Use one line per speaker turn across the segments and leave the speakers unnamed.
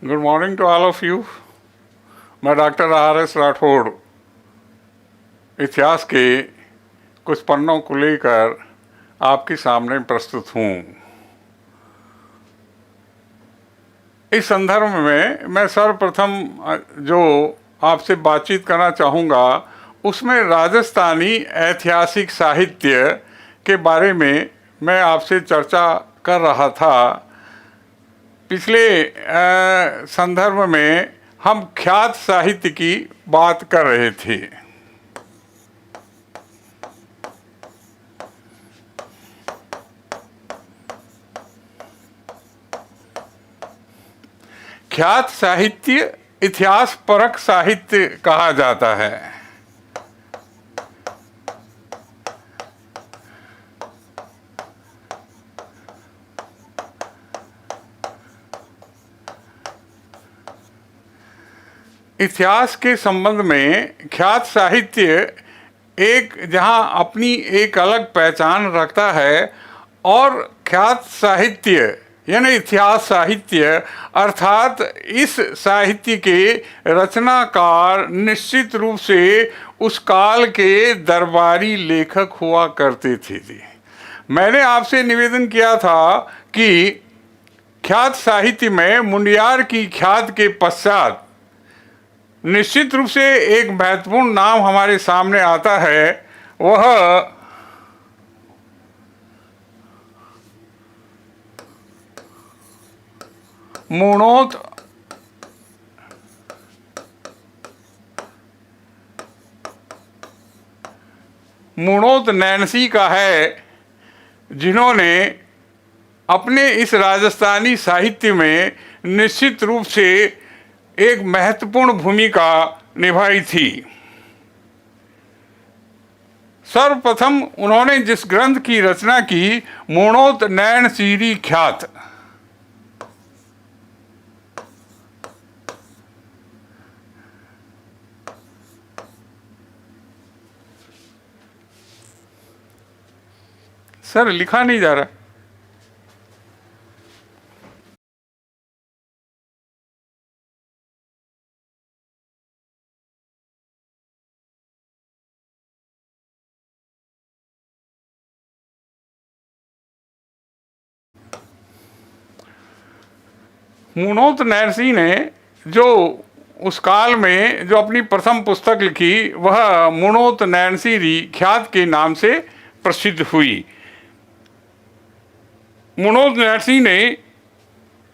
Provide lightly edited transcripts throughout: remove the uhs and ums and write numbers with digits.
Good morning to all of you. मैं doctor R.S. Rathore इतिहास के कुछ पन्नों को लेकर आपके सामने प्रस्तुत हूँ। इस संदर्भ में मैं सर्वप्रथम जो आपसे बातचीत करना चाहूँगा उसमें राजस्थानी ऐतिहासिक साहित्य के बारे में मैं आपसे चर्चा कर रहा था। पिछले संदर्भ में हम ख्यात साहित्य की बात कर रहे थे। ख्यात साहित्य इतिहास परक साहित्य कहा जाता है। इतिहास के संबंध में ख्यात साहित्य एक जहां अपनी एक अलग पहचान रखता है और ख्यात साहित्य यानी इतिहास साहित्य अर्थात इस साहित्य के रचनाकार निश्चित रूप से उस काल के दरबारी लेखक हुआ करते थे। मैंने आपसे निवेदन किया था कि ख्यात साहित्य में मुंडियार की ख्यात के पश्चात निश्चित रूप से एक महत्वपूर्ण नाम हमारे सामने आता है, वह मुणोत नैनसी का है, जिन्होंने अपने इस राजस्थानी साहित्य में निश्चित रूप से एक महत्वपूर्ण भूमिका निभाई थी। सर्वप्रथम उन्होंने जिस ग्रंथ की रचना की, मुणोत नैनसीरी ख्यात, सर लिखा नहीं जा रहा। मुणोत नैनसी ने जो उस काल में जो अपनी प्रथम पुस्तक लिखी, वह मुणोत नैनसीरी ख्यात के नाम से प्रसिद्ध हुई। मुणोत नैनसी ने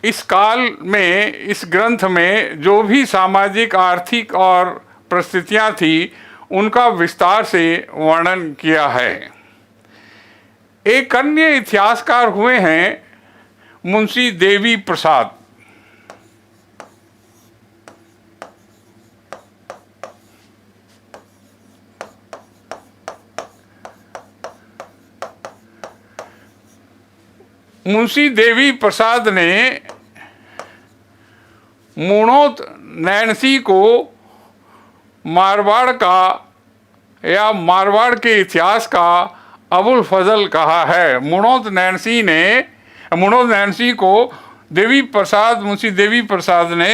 इस काल में इस ग्रंथ में जो भी सामाजिक आर्थिक और परिस्थितियां थी उनका विस्तार से वर्णन किया है। एक अन्य इतिहासकार हुए हैं मुंशी देवी प्रसाद। मुंशी देवी प्रसाद ने मुणोत नैनसी को मारवाड़ का या मारवाड़ के इतिहास का अबुल फजल कहा है। मुणोत नैनसी को मुंशी देवी प्रसाद ने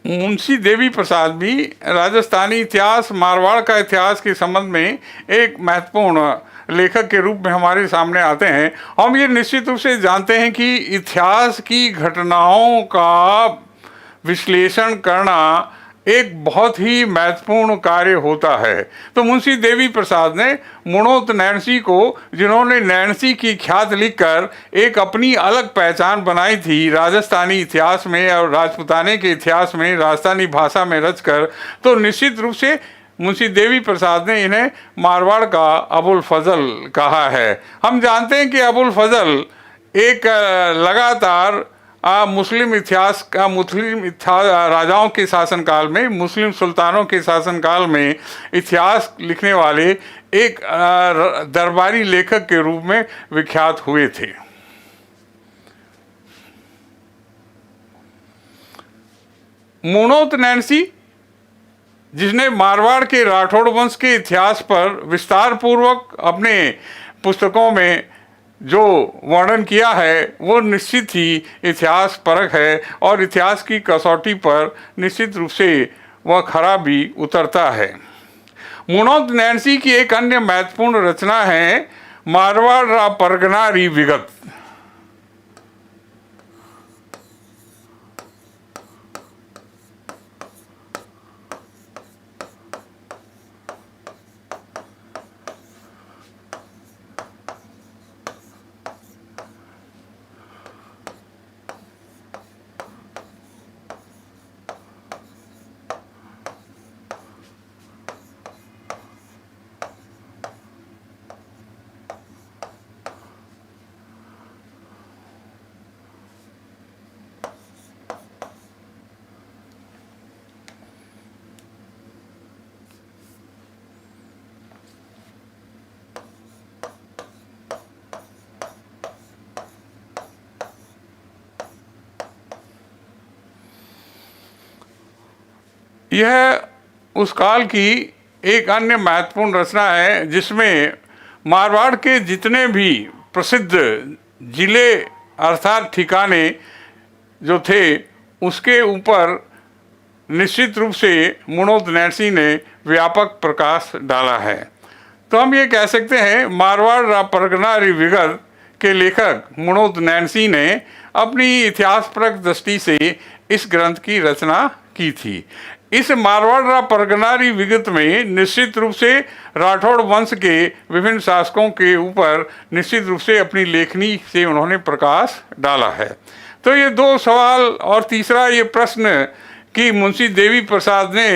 मुंशी देवी प्रसाद भी राजस्थानी इतिहास, मारवाड़ का इतिहास के संबंध में एक महत्वपूर्ण लेखक के रूप में हमारे सामने आते हैं। हम ये निश्चित रूप से जानते हैं कि इतिहास की घटनाओं का विश्लेषण करना एक बहुत ही महत्वपूर्ण कार्य होता है। तो मुंशी देवी प्रसाद ने मुणोत नैनसी को, जिन्होंने नैनसी की ख्यात लिखकर एक अपनी अलग पहचान बनाई थी राजस्थानी इतिहास में और राजपुताने के इतिहास में, राजस्थानी भाषा में रचकर, तो निश्चित रूप से मुंशी देवी प्रसाद ने इन्हें मारवाड़ का अबुल फजल कहा है। हम जानते हैं कि अबुल फजल एक लगातार मुस्लिम इतिहास राजाओं के शासनकाल में, मुस्लिम सुल्तानों के शासनकाल में इतिहास लिखने वाले एक दरबारी लेखक के रूप में विख्यात हुए थे। मुणोत नैन्सी, जिसने मारवाड़ के राठौड़ वंश के इतिहास पर विस्तार पूर्वक अपने पुस्तकों में जो वर्णन किया है, वो निश्चित ही इतिहास परक है और इतिहास की कसौटी पर निश्चित रूप से वह खरा भी उतरता है। मुणोत नैन्सी की एक अन्य महत्वपूर्ण रचना है मारवाड़ रा परगना री विगत। यह उस काल की एक अन्य महत्वपूर्ण रचना है जिसमें मारवाड़ के जितने भी प्रसिद्ध जिले अर्थात ठिकाने जो थे उसके ऊपर निश्चित रूप से मुणोत नैन्सी ने व्यापक प्रकाश डाला है। तो हम ये कह सकते हैं मारवाड़ रा परगना री विगत के लेखक मुणोत नैन्सी ने अपनी इतिहासपरक दृष्टि से इस ग्रंथ की रचना की थी। इस मारवाड़ रा परगना री विगत में निश्चित रूप से राठौड़ वंश के विभिन्न शासकों के ऊपर निश्चित रूप से अपनी लेखनी से उन्होंने प्रकाश डाला है। तो ये दो सवाल और तीसरा ये प्रश्न कि मुंशी देवी प्रसाद ने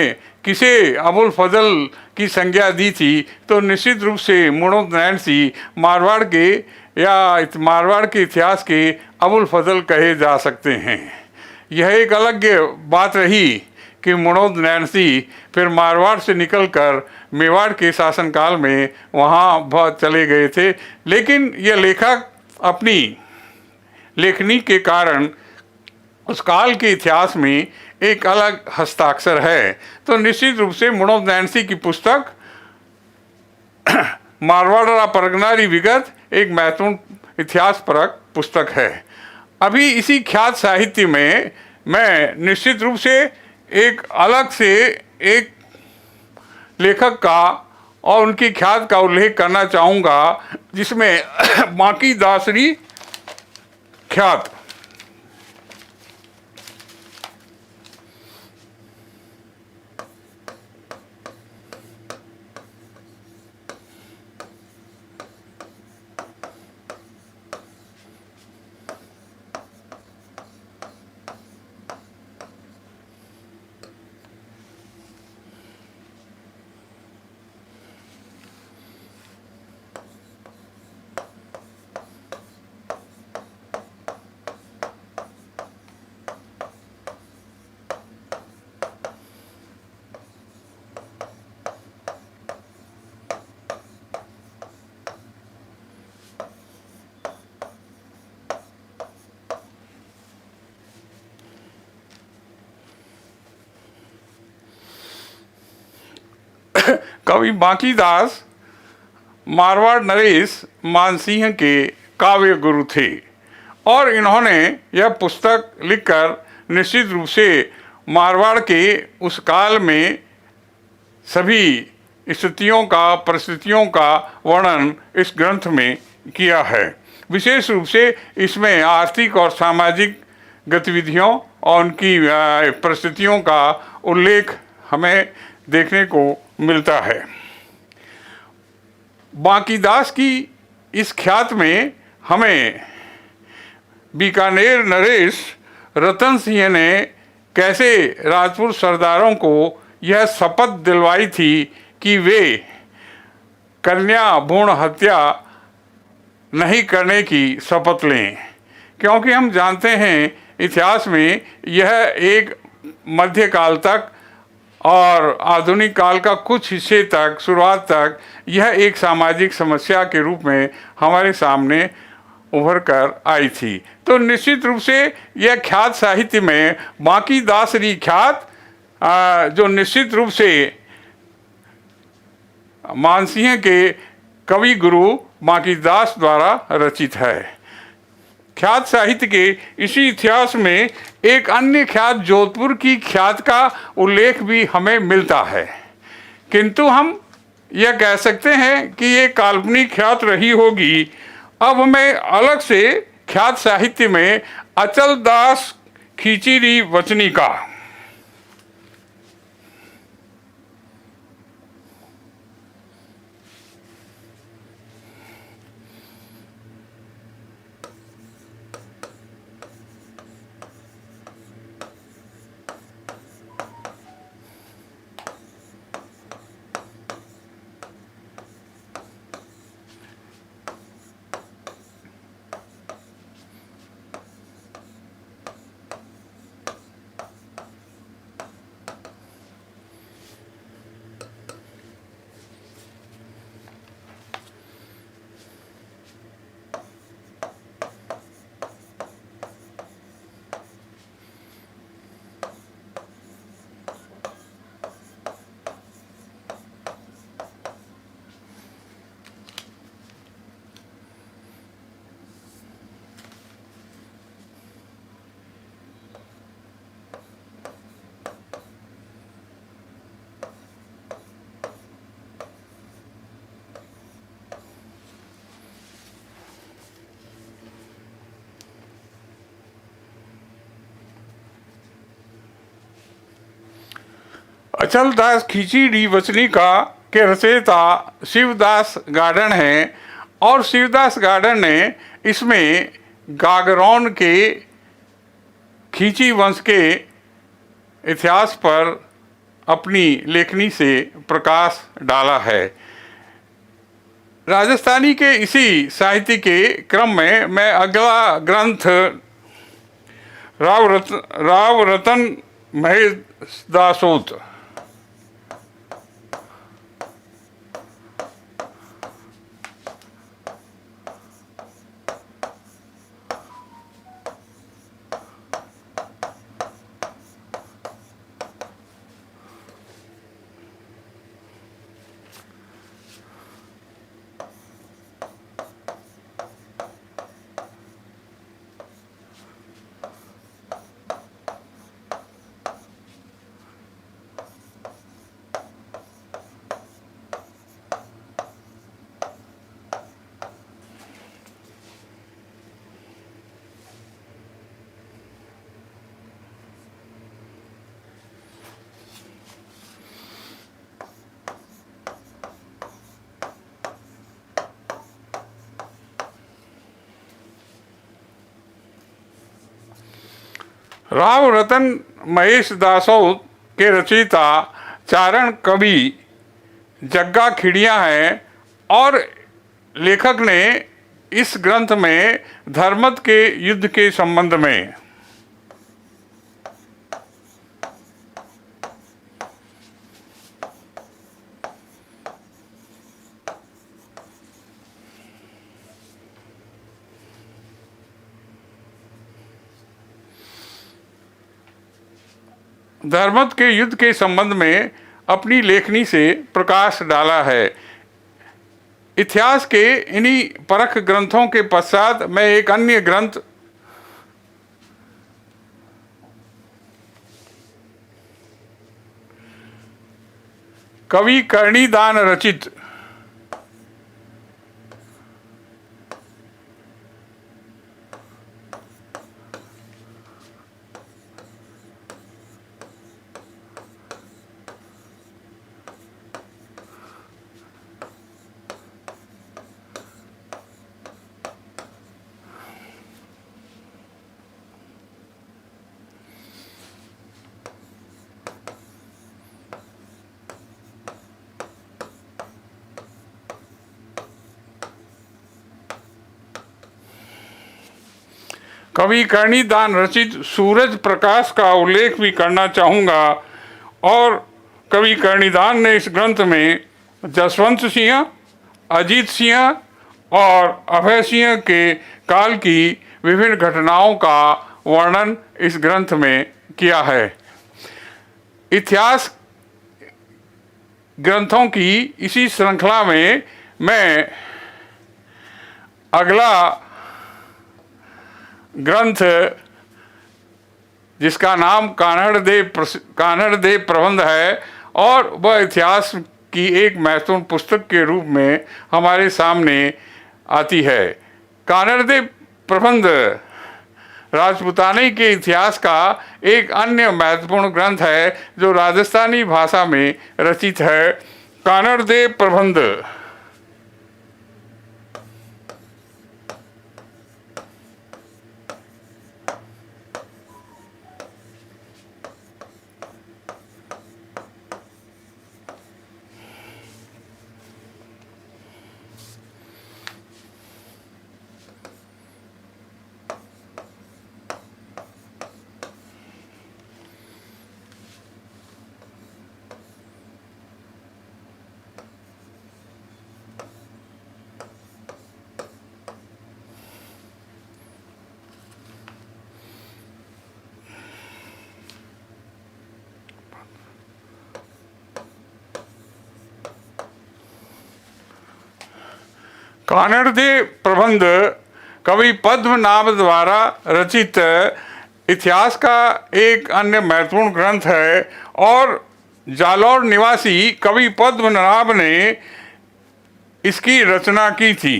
किसे अबुल फजल की संज्ञा दी थी, तो निश्चित रूप से मुणोत नैन्सी मारवाड़ के इतिहास के अबुल फजल कहे जा सकते हैं। यह एक अलग बात रही कि मुणोत नैन्सी फिर मारवाड़ से निकलकर मेवाड़ के शासनकाल में वहाँ बहुत चले गए थे, लेकिन यह लेखक अपनी लेखनी के कारण उस काल के इतिहास में एक अलग हस्ताक्षर है। तो निश्चित रूप से मुणोत नैन्सी की पुस्तक मारवाड़ रा परगना री विगत एक महत्वपूर्ण इतिहासपरक पुस्तक है। अभी इसी ख्यात साहित्य में मैं निश्चित रूप से एक अलग से एक लेखक का और उनकी ख्यात का उल्लेख करना चाहूँगा जिसमें बांकी दासरी ख्यात। कवि बांकीदास मारवाड़ नरेश मानसिंह के काव्य गुरु थे और इन्होंने यह पुस्तक लिखकर निश्चित रूप से मारवाड़ के उस काल में सभी स्थितियों का, परिस्थितियों का वर्णन इस ग्रंथ में किया है। विशेष रूप से इसमें आर्थिक और सामाजिक गतिविधियों और उनकी परिस्थितियों का उल्लेख हमें देखने को मिलता है। बांकीदास की इस ख्यात में हमें बीकानेर नरेश रतन सिंह ने कैसे राजपूत सरदारों को यह शपथ दिलवाई थी कि वे कन्या भ्रूण हत्या नहीं करने की शपथ लें, क्योंकि हम जानते हैं इतिहास में यह एक मध्यकाल तक और आधुनिक काल का कुछ हिस्से तक, शुरुआत तक, यह एक सामाजिक समस्या के रूप में हमारे सामने उभर कर आई थी। तो निश्चित रूप से यह ख्यात साहित्य में बांकीदासरी ख्यात, जो निश्चित रूप से मानसिंह के कवि गुरु बांकीदास द्वारा रचित है। ख्यात साहित्य के इसी इतिहास में एक अन्य ख्यात जोधपुर की ख्यात का उल्लेख भी हमें मिलता है, किंतु हम यह कह सकते हैं कि ये काल्पनिक ख्यात रही होगी। अब हमें अलग से ख्यात साहित्य में अचल दास खींचीरी वचनी का अचल दास खींचीरी वचनी का के रचयिता शिवदास गार्डन हैं, और शिवदास गार्डन ने इसमें गागरौन के खींची वंश के इतिहास पर अपनी लेखनी से प्रकाश डाला है। राजस्थानी के इसी साहित्य के क्रम में मैं अगला ग्रंथ राव रतन महेशदासोत राव रतन महेशदासोत के रचयिता चारण कवि जग्गा खिड़िया हैं, और लेखक ने इस ग्रंथ में धर्मत के युद्ध के संबंध में धर्मत के युद्ध के संबंध में अपनी लेखनी से प्रकाश डाला है। इतिहास के इन्हीं परख ग्रंथों के पश्चात मैं एक अन्य ग्रंथ कवि कर्णीदान रचित कवि कर्णिदान रचित सूरज प्रकाश का उल्लेख भी करना चाहूँगा। और कवि कर्णिदान ने इस ग्रंथ में जसवंत सिंह, अजीत सिंह और अभय सिंह के काल की विभिन्न घटनाओं का वर्णन इस ग्रंथ में किया है। इतिहास ग्रंथों की इसी श्रृंखला में मैं अगला ग्रंथ, जिसका नाम कान्हड़ देव प्रबंध है, और वह इतिहास की एक महत्वपूर्ण पुस्तक के रूप में हमारे सामने आती है। कान्हड़ देव प्रबंध राजपूताने के इतिहास का एक अन्य महत्वपूर्ण ग्रंथ है जो राजस्थानी भाषा में रचित है। कान्हड़ देव प्रबंध कान्हड़ देव प्रबंध कवि पद्मनाभ द्वारा रचित इतिहास का एक अन्य महत्वपूर्ण ग्रंथ है और जालौर निवासी कवि पद्मनाभ ने इसकी रचना की थी।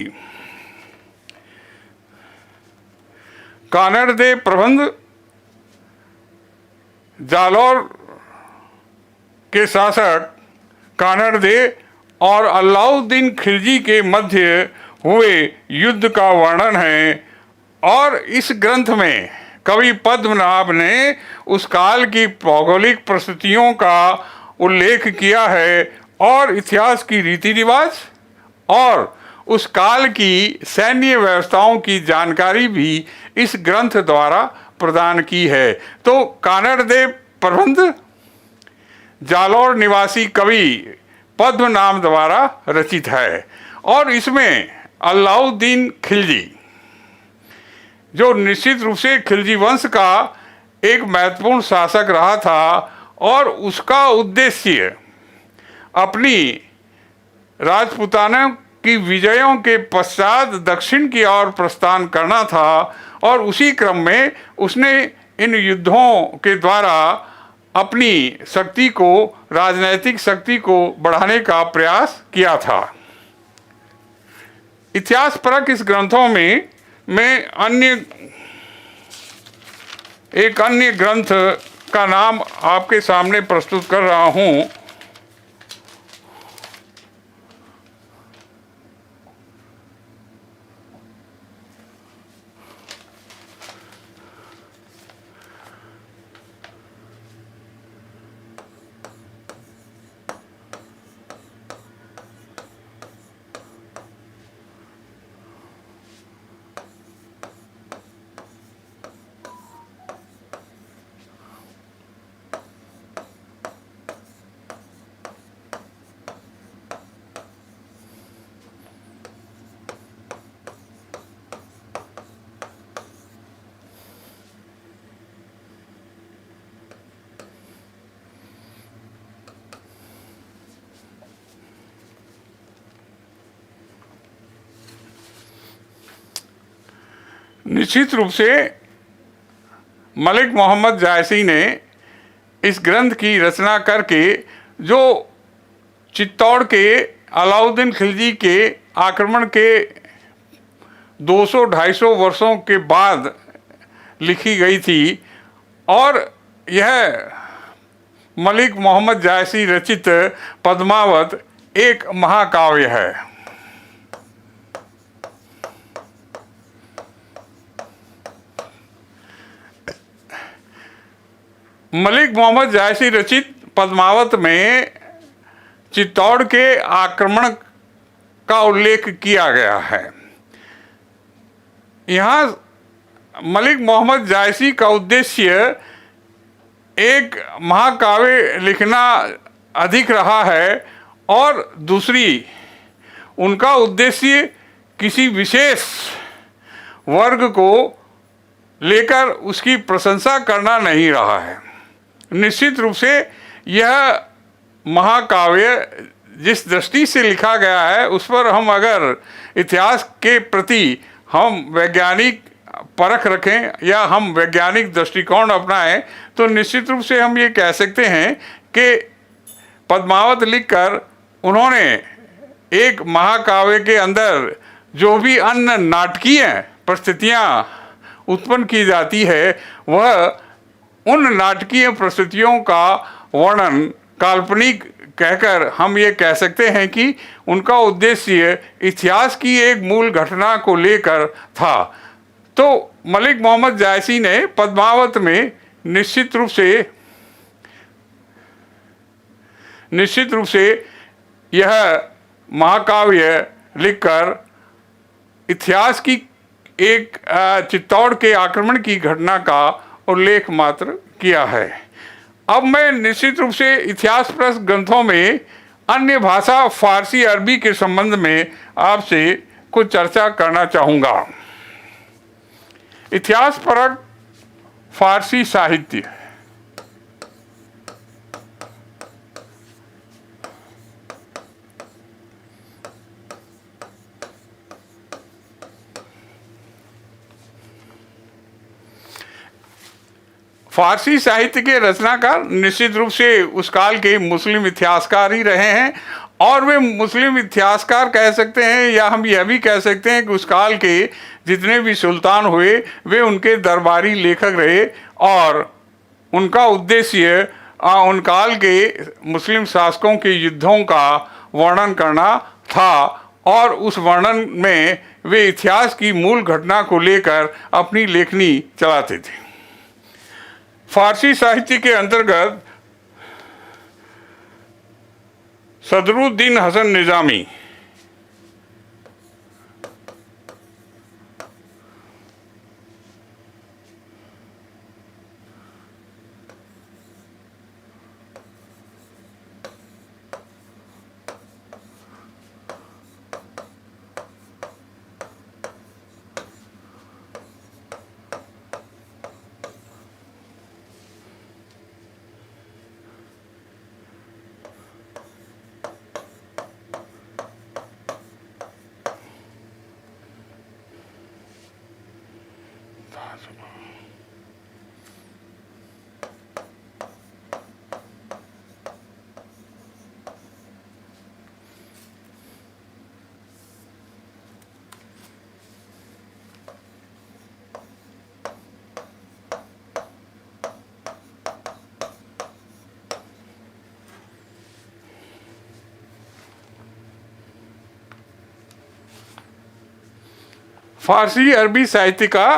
कान्हड़ देव प्रबंध जालौर के शासक कान्हड़ देव और अलाउद्दीन खिलजी के मध्य हुए युद्ध का वर्णन है। और इस ग्रंथ में कवि पद्मनाभ ने उस काल की भौगोलिक परिस्थितियों का उल्लेख किया है और इतिहास की रीति रिवाज और उस काल की सैन्य व्यवस्थाओं की जानकारी भी इस ग्रंथ द्वारा प्रदान की है। तो कान्हड़ देव प्रबंध जालौर निवासी कवि पद्मनाभ द्वारा रचित है और इसमें अलाउद्दीन खिलजी, जो निश्चित रूप से खिलजी वंश का एक महत्वपूर्ण शासक रहा था और उसका उद्देश्य अपनी राजपूताना की विजयों के पश्चात दक्षिण की ओर प्रस्थान करना था और उसी क्रम में उसने इन युद्धों के द्वारा अपनी शक्ति को, राजनैतिक शक्ति को बढ़ाने का प्रयास किया था। इतिहास परक इस ग्रंथों में मैं एक अन्य ग्रंथ का नाम आपके सामने प्रस्तुत कर रहा हूँ। निश्चित रूप से मलिक मोहम्मद जायसी ने इस ग्रंथ की रचना करके जो चित्तौड़ के अलाउद्दीन खिलजी के आक्रमण के 200-250 वर्षों के बाद लिखी गई थी और यह मलिक मोहम्मद जायसी रचित पद्मावत एक महाकाव्य है। मलिक मोहम्मद जायसी रचित पद्मावत में चित्तौड़ के आक्रमण का उल्लेख किया गया है। यहाँ मलिक मोहम्मद जायसी का उद्देश्य एक महाकाव्य लिखना अधिक रहा है और दूसरी उनका उद्देश्य किसी विशेष वर्ग को लेकर उसकी प्रशंसा करना नहीं रहा है। निश्चित रूप से यह महाकाव्य जिस दृष्टि से लिखा गया है उस पर हम अगर इतिहास के प्रति हम वैज्ञानिक परख रखें या हम वैज्ञानिक दृष्टिकोण अपनाएं तो निश्चित रूप से हम ये कह सकते हैं कि पद्मावत लिखकर उन्होंने एक महाकाव्य के अंदर जो भी अन्य नाटकीय परिस्थितियाँ उत्पन्न की जाती है वह उन नाटकीय परिस्थितियों का वर्णन काल्पनिक कहकर हम ये कह सकते हैं कि उनका उद्देश्य इतिहास की एक मूल घटना को लेकर था। तो मलिक मोहम्मद जायसी ने पद्मावत में निश्चित रूप से यह महाकाव्य लिखकर इतिहास की एक चित्तौड़ के आक्रमण की घटना का उल्लेख मात्र किया है। अब मैं निश्चित रूप से इतिहास प्लस ग्रंथों में अन्य भाषा फारसी अरबी के संबंध में आपसे कुछ चर्चा करना चाहूँगा। इतिहास परक फारसी साहित्य। फारसी साहित्य के रचनाकार निश्चित रूप से उस काल के मुस्लिम इतिहासकार ही रहे हैं और वे मुस्लिम इतिहासकार कह सकते हैं या हम यह भी कह सकते हैं कि उस काल के जितने भी सुल्तान हुए वे उनके दरबारी लेखक रहे और उनका उद्देश्य उन काल के मुस्लिम शासकों के युद्धों का वर्णन करना था और उस वर्णन में वे इतिहास की मूल घटना को लेकर अपनी लेखनी चलाते थे। फारसी साहित्य के अंतर्गत सदरुद्दीन हसन निज़ामी, फारसी अरबी साहित्य का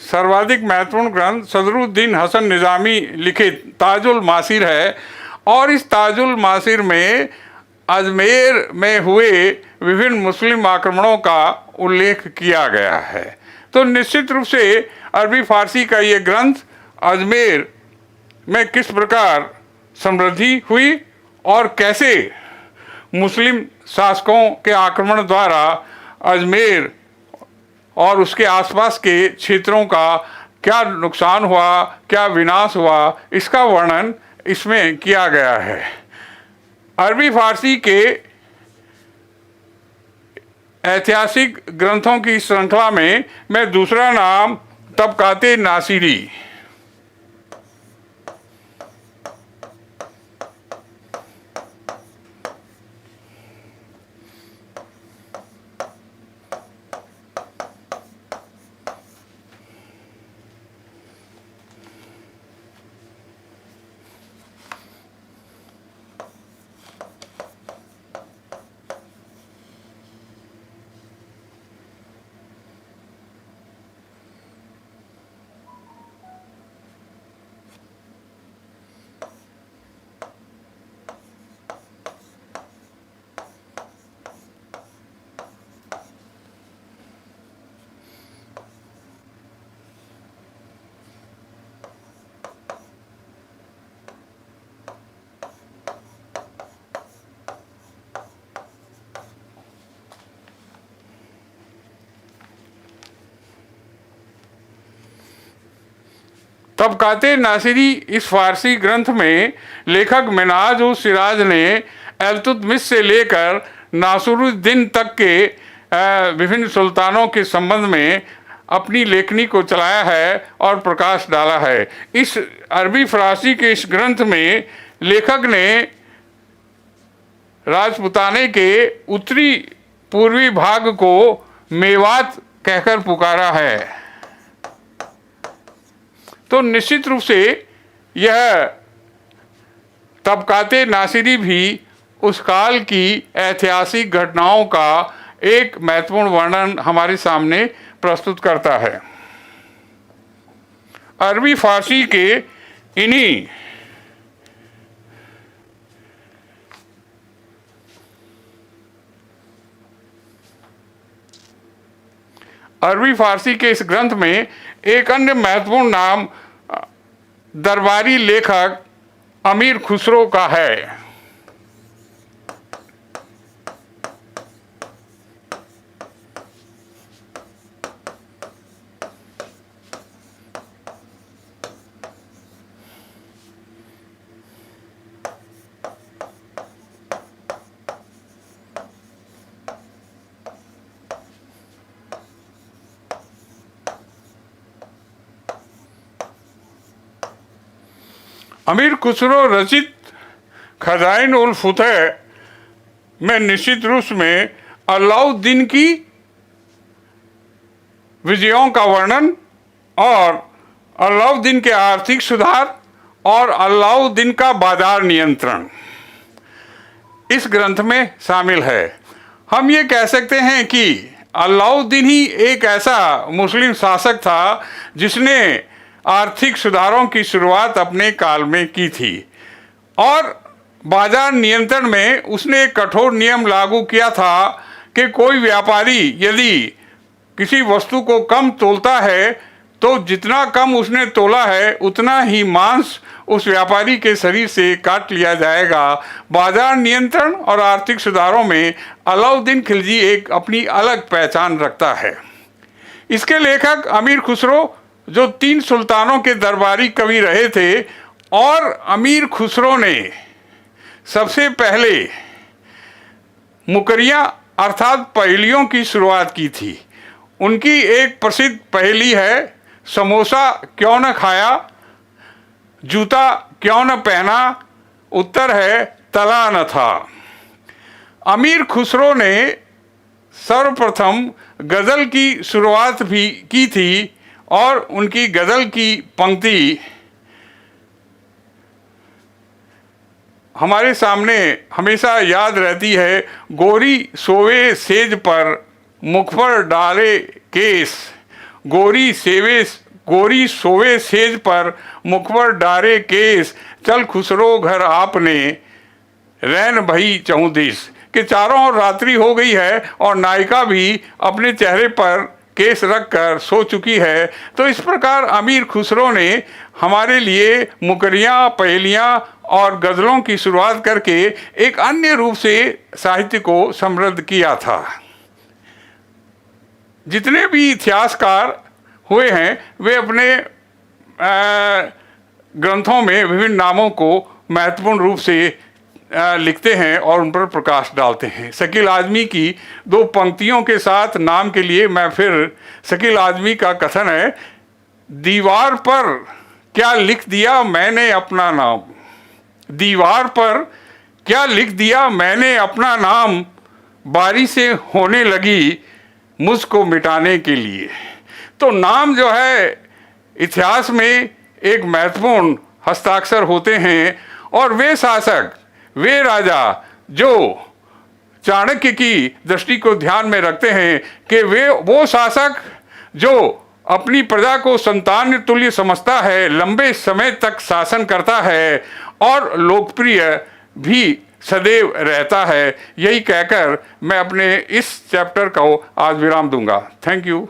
सर्वाधिक महत्वपूर्ण ग्रंथ सदरुद्दीन हसन निज़ामी लिखित ताजुल मासिर है और इस ताजुल मासिर में अजमेर में हुए विभिन्न मुस्लिम आक्रमणों का उल्लेख किया गया है। तो निश्चित रूप से अरबी फारसी का ये ग्रंथ अजमेर में किस प्रकार समृद्धि हुई और कैसे मुस्लिम शासकों के आक्रमण द्वारा अजमेर और उसके आसपास के क्षेत्रों का क्या नुकसान हुआ, क्या विनाश हुआ, इसका वर्णन इसमें किया गया है। अरबी फारसी के ऐतिहासिक ग्रंथों की श्रृंखला में मैं दूसरा नाम तबकाते नासिरी, तबकाते नासिरी इस फारसी ग्रंथ में लेखक मिन्हाज उस सिराज ने इल्तुतमिश से लेकर नासिरुद्दीन तक के विभिन्न सुल्तानों के संबंध में अपनी लेखनी को चलाया है और प्रकाश डाला है। इस अरबी फ़ारसी के इस ग्रंथ में लेखक ने राजपुताने के उत्तरी पूर्वी भाग को मेवात कहकर पुकारा है। तो निश्चित रूप से यह तबकाते नासिरी भी उस काल की ऐतिहासिक घटनाओं का एक महत्वपूर्ण वर्णन हमारे सामने प्रस्तुत करता है। अरबी फारसी के इन्हीं अरबी फारसी के इस ग्रंथ में एक अन्य महत्वपूर्ण नाम दरबारी लेखक अमीर खुसरो का है। अमीर खुसरो रचित खजाइन उल फतह में निश्चित रूप में अलाउद्दीन की विजयों का वर्णन और अलाउद्दीन के आर्थिक सुधार और अलाउद्दीन का बाजार नियंत्रण इस ग्रंथ में शामिल है। हम ये कह सकते हैं कि अलाउद्दीन ही एक ऐसा मुस्लिम शासक था जिसने आर्थिक सुधारों की शुरुआत अपने काल में की थी और बाजार नियंत्रण में उसने एक कठोर नियम लागू किया था कि कोई व्यापारी यदि किसी वस्तु को कम तोलता है तो जितना कम उसने तोला है उतना ही मांस उस व्यापारी के शरीर से काट लिया जाएगा। बाजार नियंत्रण और आर्थिक सुधारों में अलाउद्दीन खिलजी एक अपनी अलग पहचान रखता है। इसके लेखक अमीर खुसरो जो 3 सुल्तानों के दरबारी कवि रहे थे और अमीर खुसरो ने सबसे पहले मुकरिया अर्थात पहेलियों की शुरुआत की थी। उनकी एक प्रसिद्ध पहेली है, समोसा क्यों न खाया, जूता क्यों न पहना, उत्तर है तला न था। अमीर खुसरो ने सर्वप्रथम गज़ल की शुरुआत भी की थी और उनकी गज़ल की पंक्ति हमारे सामने हमेशा याद रहती है। गोरी सोवे सेज पर मुख पर डाले केस, गोरी सोवे सेज पर मुख पर डाले केस, चल खुसरो घर आपने रैन भई चौदिस। कि चारों ओर रात्रि हो गई है और नायिका भी अपने चेहरे पर केस रखकर सो चुकी है। तो इस प्रकार अमीर खुसरो ने हमारे लिए मुकरियाँ, पहेलियाँ और गज़लों की शुरुआत करके एक अन्य रूप से साहित्य को समृद्ध किया था। जितने भी इतिहासकार हुए हैं वे अपने ग्रंथों में विभिन्न नामों को महत्वपूर्ण रूप से लिखते हैं और उन पर प्रकाश डालते हैं। शकील आज़मी की 2 पंक्तियों के साथ नाम के लिए मैं फिर शकील आज़मी का कथन है, दीवार पर क्या लिख दिया मैंने अपना नाम, दीवार पर क्या लिख दिया मैंने अपना नाम, बारी से होने लगी मुझको मिटाने के लिए। तो नाम जो है इतिहास में एक महत्वपूर्ण हस्ताक्षर होते हैं और वे शासक, वे राजा जो चाणक्य की दृष्टि को ध्यान में रखते हैं कि वो शासक जो अपनी प्रजा को संतान तुल्य समझता है, लंबे समय तक शासन करता है और लोकप्रिय भी सदैव रहता है। यही कहकर मैं अपने इस चैप्टर को आज विराम दूंगा। Thank you.